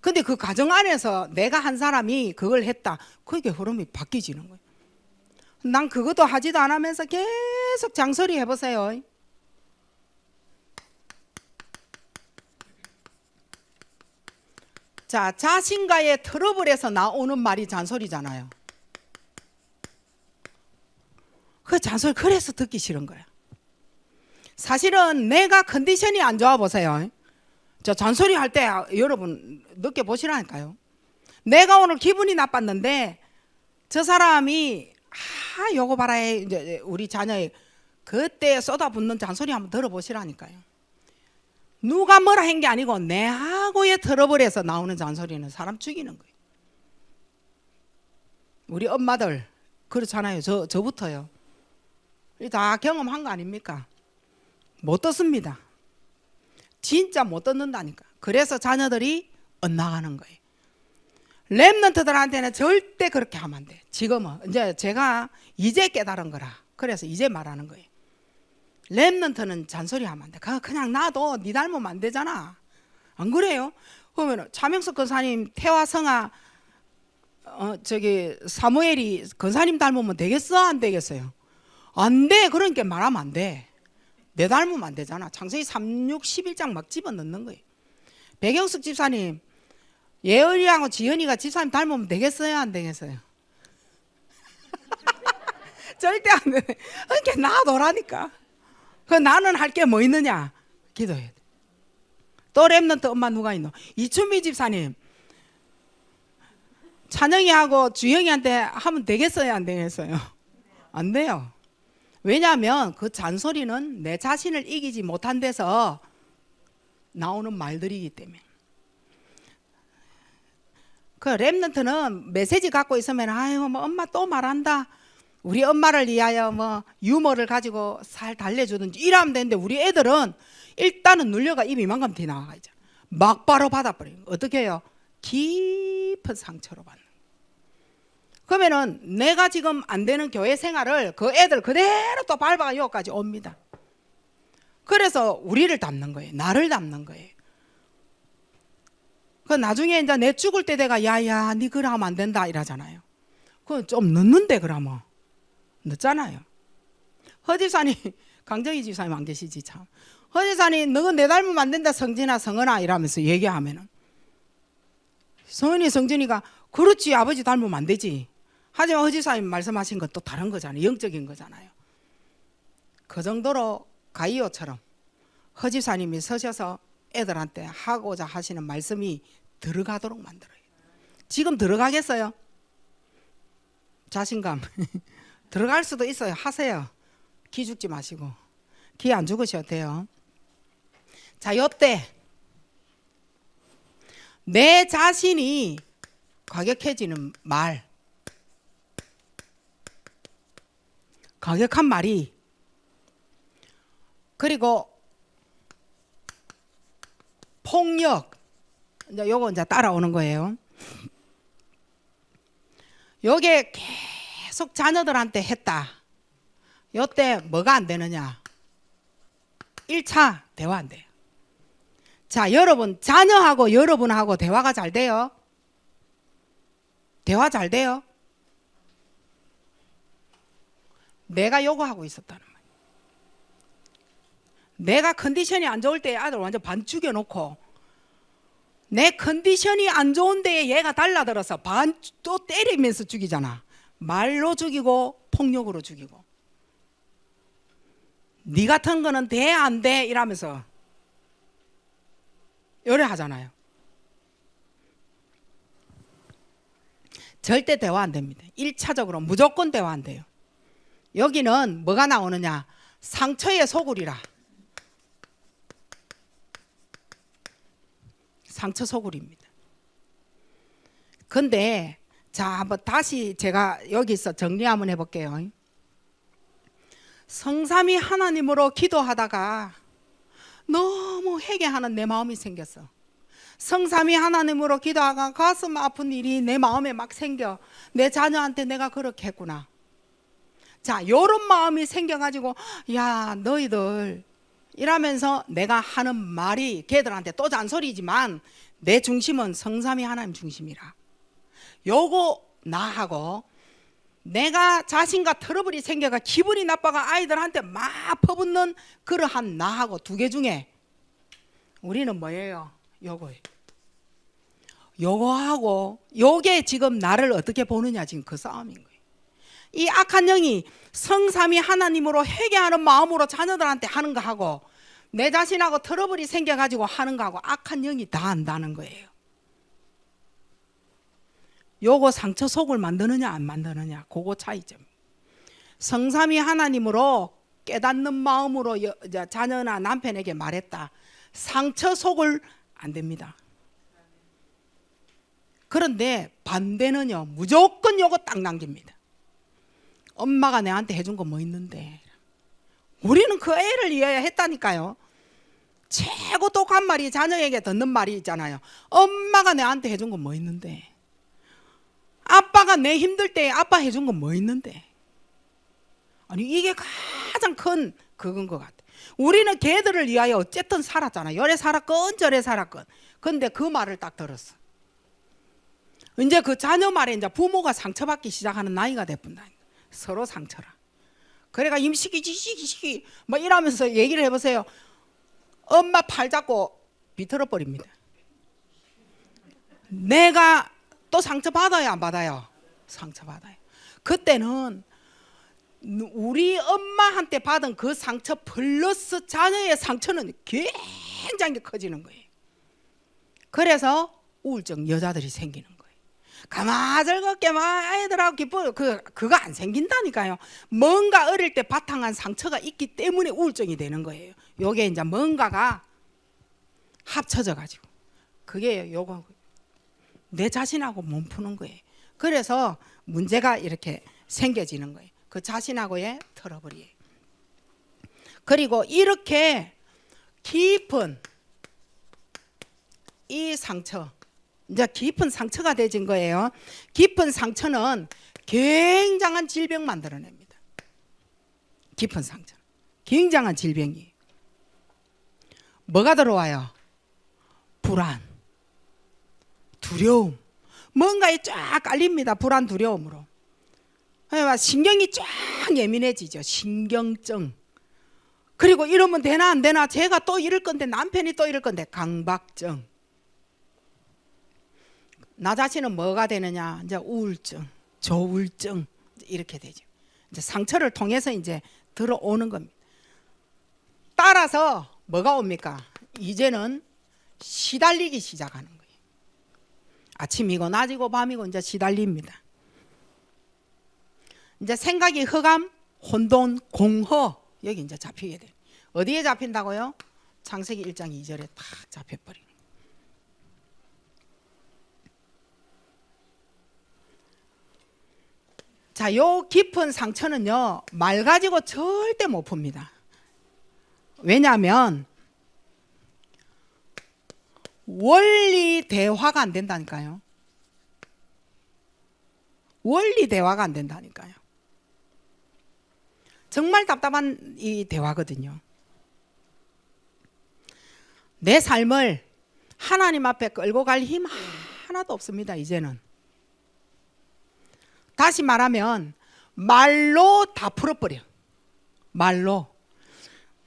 근데 그 과정 안에서 내가 한 사람이 그걸 했다. 그게 흐름이 바뀌지는 거예요. 난 그것도 하지도 않으면서 계속 장소리 해보세요. 자, 자신과의 트러블에서 나오는 말이 잔소리잖아요. 그 잔소리 그래서 듣기 싫은 거야. 사실은 내가 컨디션이 안 좋아 보세요. 저 잔소리 할 때 여러분 느껴보시라니까요. 내가 오늘 기분이 나빴는데 저 사람이 요거 봐라 이제 우리 자녀의 그때 쏟아붓는 잔소리 한번 들어보시라니까요. 누가 뭐라 한 게 아니고 내하고의 트러블에서 나오는 잔소리는 사람 죽이는 거예요. 우리 엄마들 그렇잖아요. 저부터요. 다 경험한 거 아닙니까? 못 듣습니다. 진짜 못 듣는다니까. 그래서 자녀들이 엇나가는 거예요. 랩런트들한테는 절대 그렇게 하면 안 돼. 지금은 이제 제가 이제 깨달은 거라. 그래서 이제 말하는 거예요. 랩런트는 잔소리 하면 안 돼. 그냥 놔둬. 네 닮으면 안 되잖아. 안 그래요? 그러면 차명석 권사님 태화 성아 사무엘이 권사님 닮으면 되겠어? 안 되겠어요? 안 돼. 그러니까 말하면 안 돼. 내 닮으면 안 되잖아. 창세기 3, 6, 11장 막 집어넣는 거예요. 백영숙 집사님 예언이하고 지연이가 집사님 닮으면 되겠어요? 안 되겠어요? 절대 안 돼. 그러니까 놔둬라니까. 나는 할 게 뭐 있느냐? 기도해야 돼. 또 랩런트 엄마 누가 있노? 이춘미 집사님 찬영이하고 주영이한테 하면 되겠어요, 안 되겠어요? 안 돼요. 왜냐하면 그 잔소리는 내 자신을 이기지 못한 데서 나오는 말들이기 때문에. 그 랩런트는 메시지 갖고 있으면 아유 뭐 엄마 또 말한다, 우리 엄마를 위하여 뭐 유머를 가지고 살 달래주든지 이러면 되는데, 우리 애들은 일단은 눌려가 입이 이만큼 티 나와가지고 막바로 받아버려요. 어떻게 해요? 깊은 상처로 받는. 그러면은 내가 지금 안 되는 교회 생활을 그 애들 그대로 또 밟아가 여기까지 옵니다. 그래서 우리를 닮는 거예요. 나를 닮는 거예요. 그 나중에 이제 내 죽을 때 내가 야야 니 그래 하면 안 된다 이러잖아요. 그건 좀 늦는데 그러면 늦잖아요. 허집사님, 강정희 집사님 안 계시지 참. 허집사님 너는 내 닮으면 안 된다 성진아 성은아 이러면서 얘기하면은 성은이 성진이가 그렇지 아버지 닮으면 안 되지. 하지만 허집사님 말씀하신 건 또 다른 거잖아요. 영적인 거잖아요. 그 정도로 가이오처럼 허집사님이 서셔서 애들한테 하고자 하시는 말씀이 들어가도록 만들어요. 지금 들어가겠어요? 자신감 들어갈 수도 있어요. 하세요. 기 죽지 마시고. 기 안 죽으셔도 돼요. 자, 요때 내 자신이 과격해지는 말, 과격한 말이, 그리고 폭력, 이제 요거 이제 따라오는 거예요. 요게 계속 자녀들한테 했다. 요때 뭐가 안 되느냐? 1차 대화 안 돼요. 자, 여러분 자녀하고 여러분하고 대화가 잘 돼요? 대화 잘 돼요? 내가 요구하고 있었다는 말이에요. 내가 컨디션이 안 좋을 때 아들 완전 반 죽여놓고, 내 컨디션이 안 좋은 데에 얘가 달라들어서 반 또 때리면서 죽이잖아. 말로 죽이고 폭력으로 죽이고. 네 같은 거는 돼 안 돼 이러면서 요래 하잖아요. 절대 대화 안 됩니다. 1차적으로 무조건 대화 안 돼요. 여기는 뭐가 나오느냐? 상처의 소굴이라. 상처 소굴입니다. 근데 자, 한번 다시 제가 여기서 정리 한번 해볼게요. 성삼위 하나님으로 기도하다가 너무 회개하는 내 마음이 생겼어. 성삼위 하나님으로 기도하다가 가슴 아픈 일이 내 마음에 막 생겨. 내 자녀한테 내가 그렇게 했구나. 자, 요런 마음이 생겨가지고 야 너희들 이러면서 내가 하는 말이 걔들한테 또 잔소리지만 내 중심은 성삼위 하나님 중심이라. 요거 나하고 내가 자신과 트러블이 생겨가 기분이 나빠가 아이들한테 막 퍼붓는 그러한 나하고 두 개 중에 우리는 뭐예요? 요거예요. 요거하고 요게 지금 나를 어떻게 보느냐, 지금 그 싸움인 거예요. 이 악한 영이 성삼위 하나님으로 회개하는 마음으로 자녀들한테 하는 거하고 내 자신하고 트러블이 생겨가지고 하는 거하고 악한 영이 다 안다는 거예요. 요거 상처 속을 만드느냐 안 만드느냐, 그거 차이점. 성삼위 하나님으로 깨닫는 마음으로 자녀나 남편에게 말했다. 상처 속을 안 됩니다. 그런데 반대는요, 무조건 요거 딱 남깁니다. 엄마가 내한테 해준 거 뭐 있는데. 우리는 그 애를 위하여 했다니까요. 최고 똑한 말이 자녀에게 듣는 말이 있잖아요. 엄마가 내한테 해준 거 뭐 있는데. 아빠가 내 힘들 때 아빠 해준 건 뭐 있는데. 아니 이게 가장 큰 그건 것 같아. 우리는 걔들을 위하여 어쨌든 살았잖아. 요래 살았건 저래 살았건. 근데 그 말을 딱 들었어. 이제 그 자녀 말에 이제 부모가 상처받기 시작하는 나이가 됐군다. 서로 상처라. 그래가 임시기 지시기 뭐 이러면서 얘기를 해보세요. 엄마 팔 잡고 비틀어 버립니다. 내가 또 상처 받아요 안 받아요? 상처 받아요. 그때는 우리 엄마한테 받은 그 상처 플러스 자녀의 상처는 굉장히 커지는 거예요. 그래서 우울증 여자들이 생기는 거예요. 가마 즐겁게 막 애들하고 기뻐 그거 안 생긴다니까요. 뭔가 어릴 때 바탕한 상처가 있기 때문에 우울증이 되는 거예요. 요게 이제 뭔가가 합쳐져 가지고 그게 요거 내 자신하고 못 푸는 거예요. 그래서 문제가 이렇게 생겨지는 거예요. 그 자신하고의 트러블이에요. 그리고 이렇게 깊은 이 상처, 이제 깊은 상처가 되진 거예요. 깊은 상처는 굉장한 질병 만들어냅니다. 깊은 상처, 굉장한 질병이에요. 뭐가 들어와요? 불안, 두려움, 뭔가에 쫙 깔립니다. 불안, 두려움으로. 신경이 쫙 예민해지죠. 신경증. 그리고 이러면 되나 안 되나, 제가 또 이럴 건데, 남편이 또 이럴 건데, 강박증. 나 자신은 뭐가 되느냐? 이제 우울증, 조울증 이렇게 되죠. 이제 상처를 통해서 이제 들어오는 겁니다. 따라서 뭐가 옵니까? 이제는 시달리기 시작하는 거예요. 아침이고 낮이고 밤이고 이제 시달립니다. 이제 생각이 흑암, 혼돈, 공허 여기 이제 잡히게 돼요. 어디에 잡힌다고요? 창세기 1장 2절에 탁 잡혀버리는. 자, 요 깊은 상처는요, 말 가지고 절대 못 풉니다. 왜냐하면 원리 대화가 안 된다니까요. 원리 대화가 안 된다니까요. 정말 답답한 이 대화거든요. 내 삶을 하나님 앞에 끌고 갈 힘 하나도 없습니다. 이제는. 다시 말하면 말로 다 풀어버려. 말로.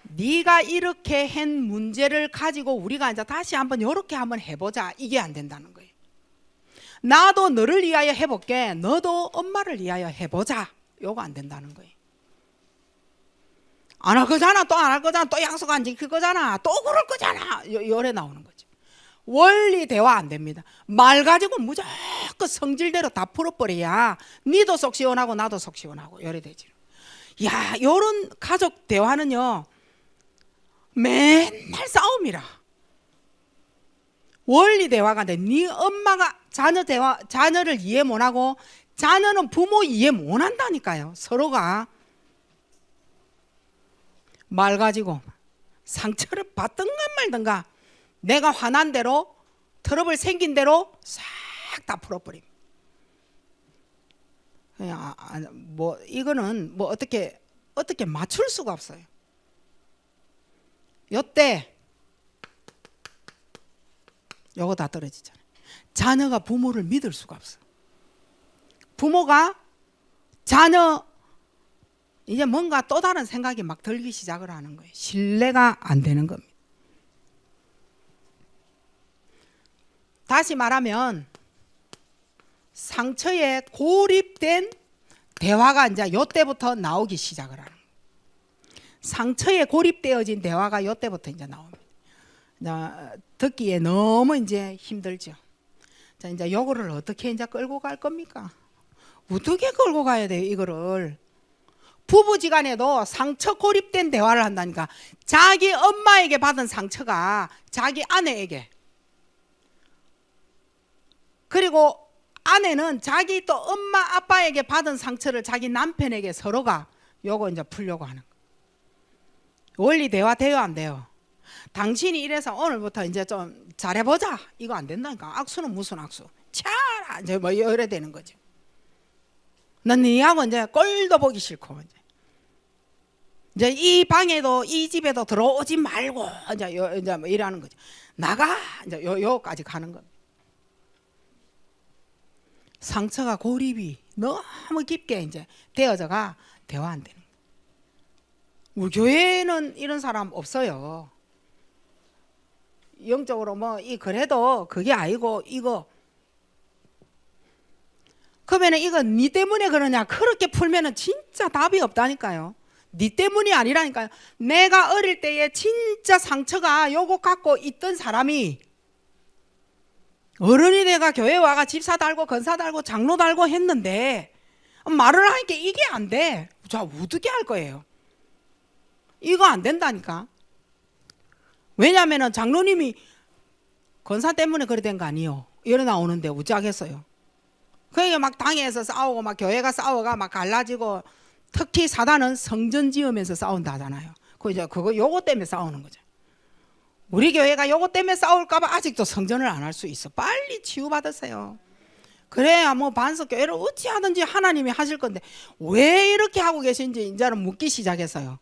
네가 이렇게 한 문제를 가지고 우리가 이제 다시 한번 이렇게 한번 해보자. 이게 안 된다는 거예요. 나도 너를 위하여 해볼게. 너도 엄마를 위하여 해보자. 요거 안 된다는 거예요. 안 할 거잖아. 또 안 할 거잖아. 또 약속 안 지킬 거잖아. 또 그럴 거잖아. 요래 나오는 거죠. 원리 대화 안 됩니다. 말 가지고 무조건 성질대로 다 풀어버려야 니도 속 시원하고 나도 속 시원하고 요래 되죠. 야, 요런 가족 대화는요 맨날 싸움이라. 원리 대화가 돼. 네 엄마가 자녀를 이해 못하고 자녀는 부모 이해 못한다니까요. 서로가 말 가지고 상처를 받든가 말든가 내가 화난 대로 트러블 생긴 대로 싹 다 풀어버림. 뭐 이거는 뭐 어떻게 맞출 수가 없어요. 요때 요거 다 떨어지잖아요. 자녀가 부모를 믿을 수가 없어. 부모가 자녀 이제 뭔가 또 다른 생각이 막 들기 시작을 하는 거예요. 신뢰가 안 되는 겁니다. 다시 말하면 상처에 고립된 대화가 이제 요때부터 나오기 시작을 하는 거예요. 상처에 고립되어진 대화가 요때부터 이제 나옵니다. 이제 듣기에 너무 이제 힘들죠. 자, 이제 요거를 어떻게 이제 끌고 갈 겁니까? 어떻게 끌고 가야 돼요, 이거를? 부부지간에도 상처 고립된 대화를 한다니까. 자기 엄마에게 받은 상처가 자기 아내에게, 그리고 아내는 자기 또 엄마 아빠에게 받은 상처를 자기 남편에게 서로가 요거 이제 풀려고 하는 거예요. 원리 대화 돼요, 안 돼요? 당신이 이래서 오늘부터 이제 좀 잘해보자. 이거 안 된다니까. 악수는 무슨 악수? 차라 이제 뭐 이래 되는 거죠. 난 니하고 이제 꼴도 보기 싫고 이제 이 방에도 이 집에도 들어오지 말고 이제 뭐 이러는 거죠. 나가 이제 요까지 가는 겁니다. 상처가 고립이 너무 깊게 이제 되어져가 대화 안 되는 거예요. 우리 교회는 이런 사람 없어요. 영적으로 뭐 그래도 그게 아니고 이거 그러면은 이거 니 때문에 그러냐? 그렇게 풀면은 진짜 답이 없다니까요. 니 때문이 아니라니까요. 내가 어릴 때에 진짜 상처가 요거 갖고 있던 사람이 어른이 내가 교회 와가 집사 달고 건사 달고 장로 달고 했는데 말을 하니까 이게 안 돼. 자, 어떻게 할 거예요? 이거 안 된다니까. 왜냐하면 장로님이 건사 때문에 그래 된 거 아니에요. 이래 나오는데 어쩌겠어요. 그러니까 막 당에서 싸우고 막 교회가 싸워가 막 갈라지고, 특히 사단은 성전 지으면서 싸운다 하잖아요. 그거 요거 때문에 싸우는 거죠. 우리 교회가 요거 때문에 싸울까봐 아직도 성전을 안 할 수 있어. 빨리 치유받으세요. 그래야 뭐 반석 교회를 어찌하든지 하나님이 하실 건데 왜 이렇게 하고 계신지 이제는 묻기 시작했어요.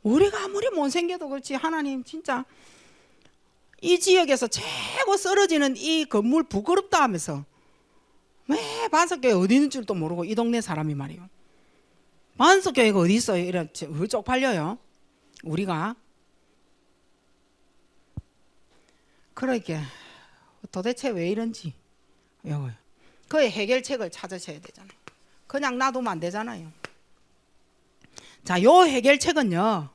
우리가 아무리 못생겨도 그렇지 하나님 진짜 이 지역에서 최고 쓰러지는 이 건물 부끄럽다 하면서 왜 반석교회 어디 있는 줄도 모르고 이 동네 사람이 말이요. 반석교회가 어디 있어요? 이런 왜 쪽팔려요? 우리가. 그러니까 도대체 왜 이런지 그 해결책을 찾으셔야 되잖아요. 그냥 놔두면 안 되잖아요. 자, 요 해결책은요,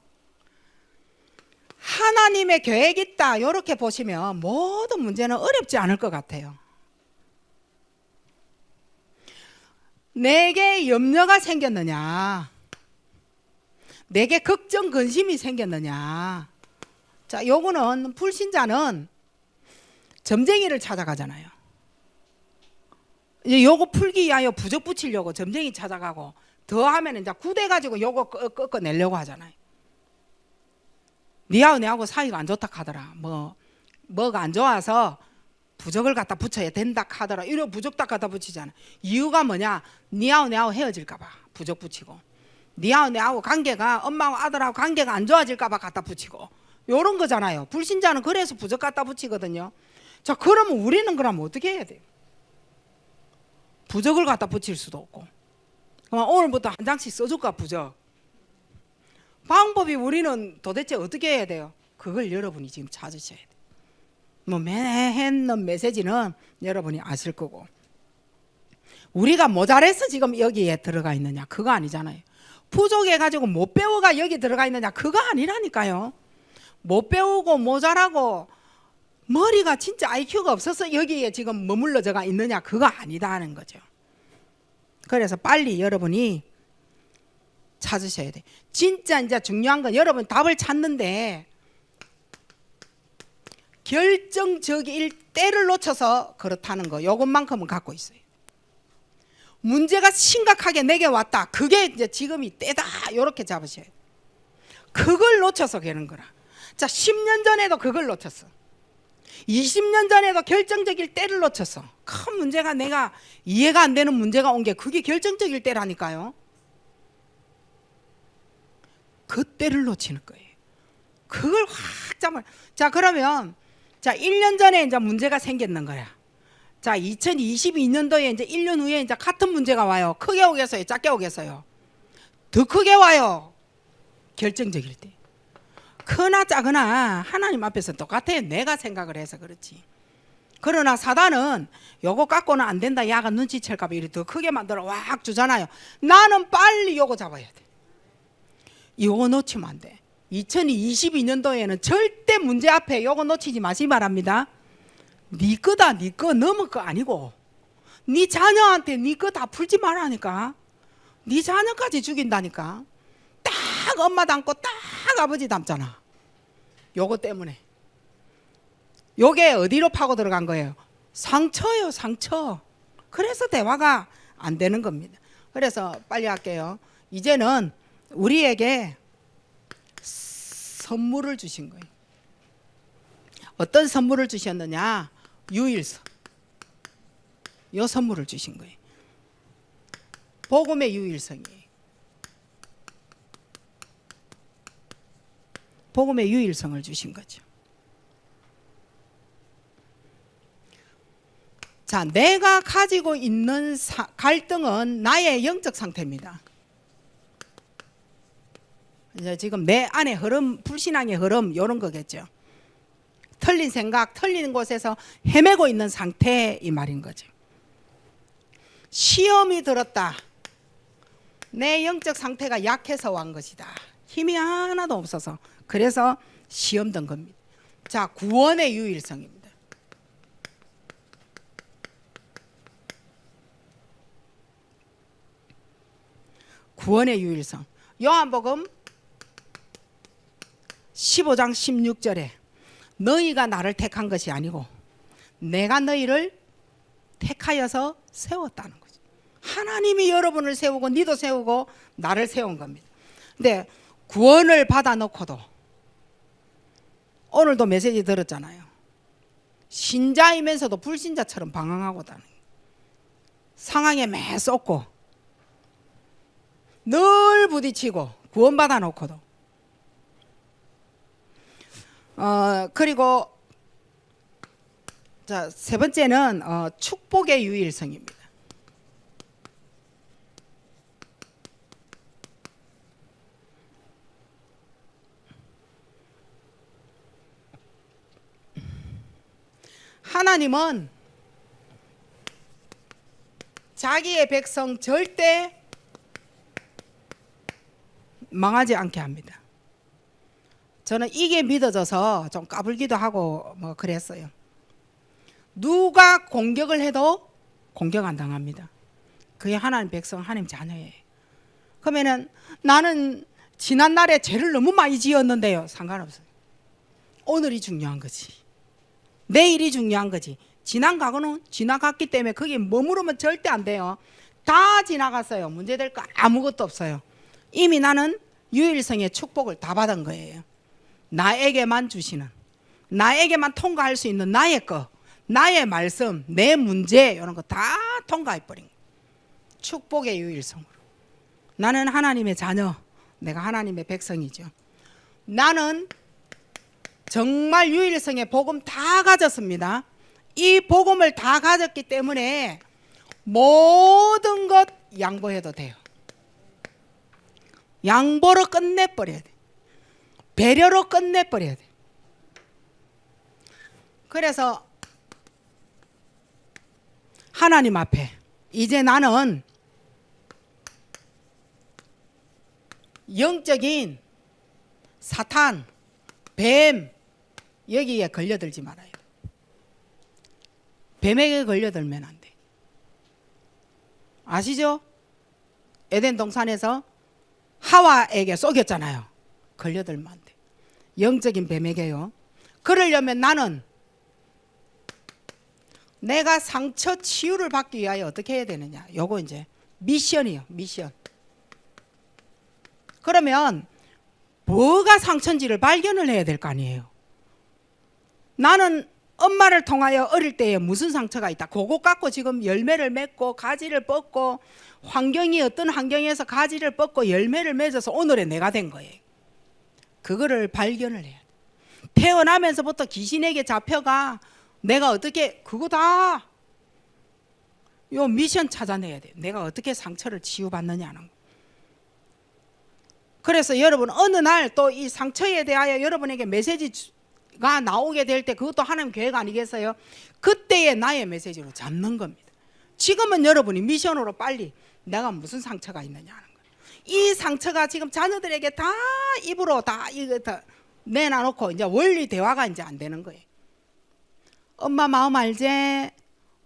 하나님의 계획이 있다 이렇게 보시면 모든 문제는 어렵지 않을 것 같아요. 내게 염려가 생겼느냐, 내게 걱정 근심이 생겼느냐. 자, 요거는 불신자는 점쟁이를 찾아가잖아요. 요거 풀기 위하여 부적 붙이려고 점쟁이 찾아가고, 더 하면 이제 구대 가지고 요거 꺾어내려고 하잖아요. 니하고 내하고 사이가 안 좋다 하더라. 뭐가 안 좋아서 부적을 갖다 붙여야 된다 하더라. 이런 부적 딱 갖다 붙이잖아. 이유가 뭐냐? 니하고 내하고 헤어질까봐 부적 붙이고, 니하고 내하고 관계가, 엄마하고 아들하고 관계가 안 좋아질까봐 갖다 붙이고, 요런 거잖아요. 불신자는 그래서 부적 갖다 붙이거든요. 자, 그러면 우리는 그러면 어떻게 해야 돼요? 부적을 갖다 붙일 수도 없고, 그럼 오늘부터 한 장씩 써줄까 부적? 방법이 우리는 도대체 어떻게 해야 돼요? 그걸 여러분이 지금 찾으셔야 돼요. 뭐 맨날 메시지는 여러분이 아실 거고, 우리가 모자라서 지금 여기에 들어가 있느냐 그거 아니잖아요. 부족해가지고 못 배워가 여기 들어가 있느냐 그거 아니라니까요. 못 배우고 모자라고 머리가 진짜 IQ가 없어서 여기에 지금 머물러져가 있느냐 그거 아니다는 거죠. 그래서 빨리 여러분이 찾으셔야 돼. 진짜 이제 중요한 건 여러분 답을 찾는데 결정적일 때를 놓쳐서 그렇다는 거, 요것만큼은 갖고 있어요. 문제가 심각하게 내게 왔다, 그게 이제 지금이 때다 이렇게 잡으셔야 돼. 그걸 놓쳐서 되는 거라. 자, 10년 전에도 그걸 놓쳤어. 20년 전에도 결정적일 때를 놓쳤어. 큰 문제가 내가 이해가 안 되는 문제가 온 게 그게 결정적일 때라니까요. 그 때를 놓치는 거예요. 그걸 확 잡아. 자, 그러면 자, 1년 전에 이제 문제가 생겼는 거야. 자, 2022년도에 이제 1년 후에 이제 같은 문제가 와요. 크게 오겠어요? 작게 오겠어요? 더 크게 와요. 결정적일 때. 크나 작으나 하나님 앞에서 똑같아요. 내가 생각을 해서 그렇지. 그러나 사단은 요거 갖고는 안 된다, 야가 눈치챌까 봐 이렇게 더 크게 만들어 확 주잖아요. 나는 빨리 요거 잡아야 돼. 요거 놓치면 안 돼. 2022년도에는 절대 문제 앞에 요거 놓치지 마시기 바랍니다. 네 거다, 네 거, 너무 거 아니고 네 자녀한테 네 거 다 풀지 말라니까. 네 자녀까지 죽인다니까. 딱 엄마 닮고 딱 아버지 닮잖아. 요거 때문에. 요게 어디로 파고 들어간 거예요? 상처요, 상처. 그래서 대화가 안 되는 겁니다. 그래서 빨리 할게요. 이제는 우리에게 선물을 주신 거예요. 어떤 선물을 주셨느냐? 유일성. 요 선물을 주신 거예요. 복음의 유일성이에요. 복음의 유일성을 주신 거죠. 자, 내가 가지고 있는 갈등은 나의 영적 상태입니다. 이제 지금 내 안의 흐름, 불신앙의 흐름 이런 거겠죠. 틀린 생각, 틀린 곳에서 헤매고 있는 상태 이 말인 거죠. 시험이 들었다. 내 영적 상태가 약해서 왔는 것이다. 힘이 하나도 없어서. 그래서 시험 든 겁니다. 자, 구원의 유일성입니다. 구원의 유일성. 요한복음 15장 16절에 너희가 나를 택한 것이 아니고 내가 너희를 택하여서 세웠다는 거죠. 하나님이 여러분을 세우고 니도 세우고 나를 세운 겁니다. 근데 구원을 받아놓고도 오늘도 메시지 들었잖아요. 신자이면서도 불신자처럼 방황하고 다니는 상황에 매 쏟고 늘 부딪히고 구원받아 놓고도 그리고 자, 세 번째는 축복의 유일성입니다. 하나님은 자기의 백성 절대 망하지 않게 합니다. 저는 이게 믿어져서 좀 까불기도 하고 뭐 그랬어요. 누가 공격을 해도 공격 안 당합니다. 그게 하나님 백성, 하나님 자녀예요. 그러면은 나는 지난날에 죄를 너무 많이 지었는데요. 상관없어요. 오늘이 중요한 거지. 내일이 중요한 거지. 지난 과거는 지나갔기 때문에 거기에 머무르면 절대 안 돼요. 다 지나갔어요. 문제될 거 아무것도 없어요. 이미 나는 유일성의 축복을 다 받은 거예요. 나에게만 주시는, 나에게만 통과할 수 있는 나의 거, 나의 말씀, 내 문제 이런 거 다 통과해버린 거예요. 축복의 유일성으로. 나는 하나님의 자녀, 내가 하나님의 백성이죠. 나는 정말 유일성의 복음 다 가졌습니다. 이 복음을 다 가졌기 때문에 모든 것 양보해도 돼요. 양보로 끝내버려야 돼. 배려로 끝내버려야 돼. 그래서 하나님 앞에 이제 나는 영적인 사탄, 뱀 여기에 걸려들지 말아요. 뱀에게 걸려들면 안 돼. 아시죠? 에덴 동산에서 하와에게 속였잖아요. 걸려들면 안 돼. 영적인 뱀에게요. 그러려면 나는 내가 상처 치유를 받기 위하여 어떻게 해야 되느냐. 요거 이제 미션이에요. 미션. 그러면 뭐가 상처인지를 발견을 해야 될 거 아니에요. 나는 엄마를 통하여 어릴 때에 무슨 상처가 있다. 그거 갖고 지금 열매를 맺고 가지를 뻗고 환경이 어떤 환경에서 가지를 뻗고 열매를 맺어서 오늘의 내가 된 거예요. 그거를 발견을 해야 돼. 태어나면서부터 귀신에게 잡혀가 내가 어떻게 그거 다 요 미션 찾아내야 돼. 내가 어떻게 상처를 치유받느냐는 거. 그래서 여러분 어느 날 또 이 상처에 대하여 여러분에게 메시지가 나오게 될 때 그것도 하나님 계획 아니겠어요? 그때의 나의 메시지로 잡는 겁니다. 지금은 여러분이 미션으로 빨리 내가 무슨 상처가 있느냐 하는 거예요. 이 상처가 지금 자녀들에게 다 입으로 다 이거 다 내놔놓고 이제 원리 대화가 이제 안 되는 거예요. 엄마 마음 알지?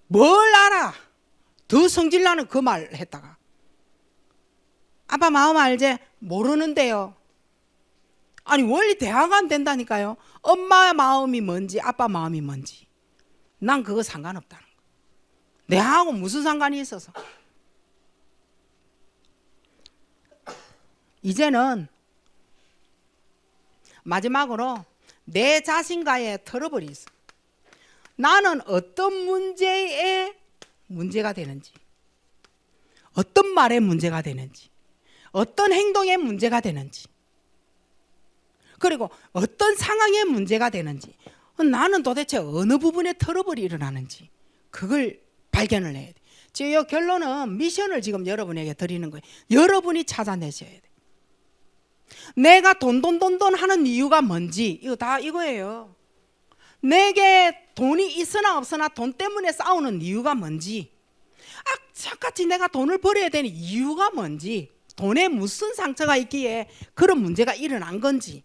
뭘 알아? 더 성질나는 그 말 했다가 아빠 마음 알지? 모르는데요. 아니 원리 대화가 안 된다니까요. 엄마 마음이 뭔지 아빠 마음이 뭔지 난 그거 상관없다는 거. 내하고 무슨 상관이 있어서. 이제는 마지막으로 내 자신과의 트러블이 있어. 나는 어떤 문제에 문제가 되는지, 어떤 말에 문제가 되는지, 어떤 행동에 문제가 되는지, 그리고 어떤 상황에 문제가 되는지, 나는 도대체 어느 부분에 트러블이 일어나는지 그걸 발견을 해야 돼. 지금 이 결론은 미션을 지금 여러분에게 드리는 거예요. 여러분이 찾아내셔야 돼. 내가 돈 하는 이유가 뭔지 이거 다 이거예요. 내게 돈이 있으나 없으나 돈 때문에 싸우는 이유가 뭔지, 악착같이 내가 돈을 벌어야 되는 이유가 뭔지, 돈에 무슨 상처가 있기에 그런 문제가 일어난 건지,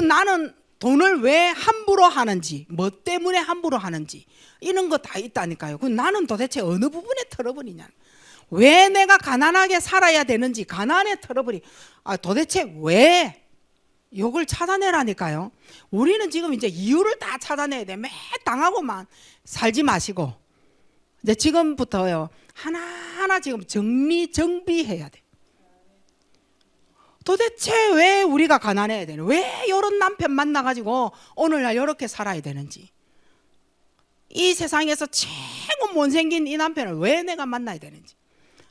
나는 돈을 왜 함부로 하는지, 뭐 때문에 함부로 하는지 이런 거 다 있다니까요. 나는 도대체 어느 부분에 트러블이냐. 왜 내가 가난하게 살아야 되는지, 가난의 트러블이 도대체 왜, 요걸 찾아내라니까요. 우리는 지금 이제 이유를 다 찾아내야 돼. 매 당하고만 살지 마시고 이제 지금부터요 하나하나 지금 정비해야 돼. 도대체 왜 우리가 가난해야 되는, 왜 이런 남편 만나가지고 오늘날 이렇게 살아야 되는지, 이 세상에서 최고 못생긴 이 남편을 왜 내가 만나야 되는지,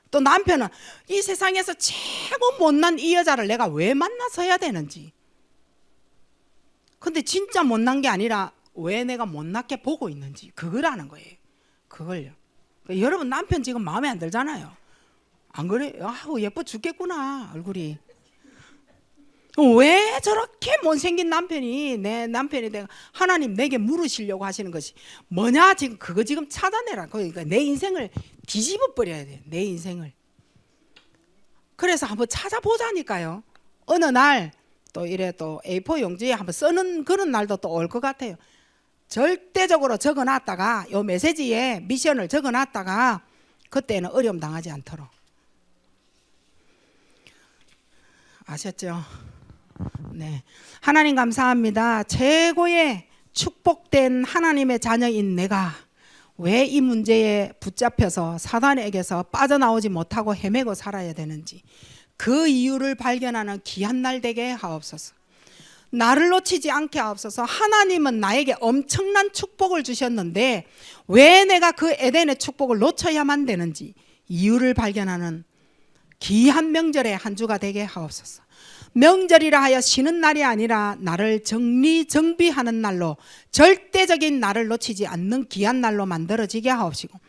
또 남편은 이 세상에서 최고 못난 이 여자를 내가 왜 만나서야 되는지. 근데 진짜 못난 게 아니라 왜 내가 못났게 보고 있는지, 그걸 아는 거예요. 그걸요. 그러니까 여러분 남편 지금 마음에 안 들잖아요. 안 그래? 아우 예뻐 죽겠구나 얼굴이. 왜 저렇게 못생긴 남편이, 내 남편이 내가 하나님 내게 물으시려고 하시는 것이 뭐냐, 지금 그거 지금 찾아내라. 그러니까 내 인생을 뒤집어 버려야 돼. 내 인생을. 그래서 한번 찾아보자니까요. 어느 날 또 이래 또 A4 용지에 한번 쓰는 그런 날도 또 올 것 같아요. 절대적으로 적어놨다가 요 메시지에 미션을 적어놨다가 그때는 어려움 당하지 않도록. 아셨죠? 네, 하나님 감사합니다. 최고의 축복된 하나님의 자녀인 내가 왜 이 문제에 붙잡혀서 사단에게서 빠져나오지 못하고 헤매고 살아야 되는지, 그 이유를 발견하는 귀한 날 되게 하옵소서. 나를 놓치지 않게 하옵소서. 하나님은 나에게 엄청난 축복을 주셨는데 왜 내가 그 에덴의 축복을 놓쳐야만 되는지 이유를 발견하는 귀한 명절의 한 주가 되게 하옵소서. 명절이라 하여 쉬는 날이 아니라 나를 정리정비하는 날로, 절대적인 나를 놓치지 않는 귀한 날로 만들어지게 하옵시고,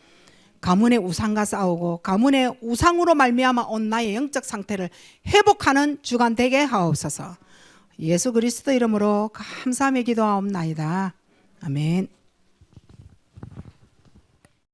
가문의 우상과 싸우고 가문의 우상으로 말미암아 온 나의 영적 상태를 회복하는 주간 되게 하옵소서. 예수 그리스도 이름으로 감사하며 기도하옵나이다. 아멘.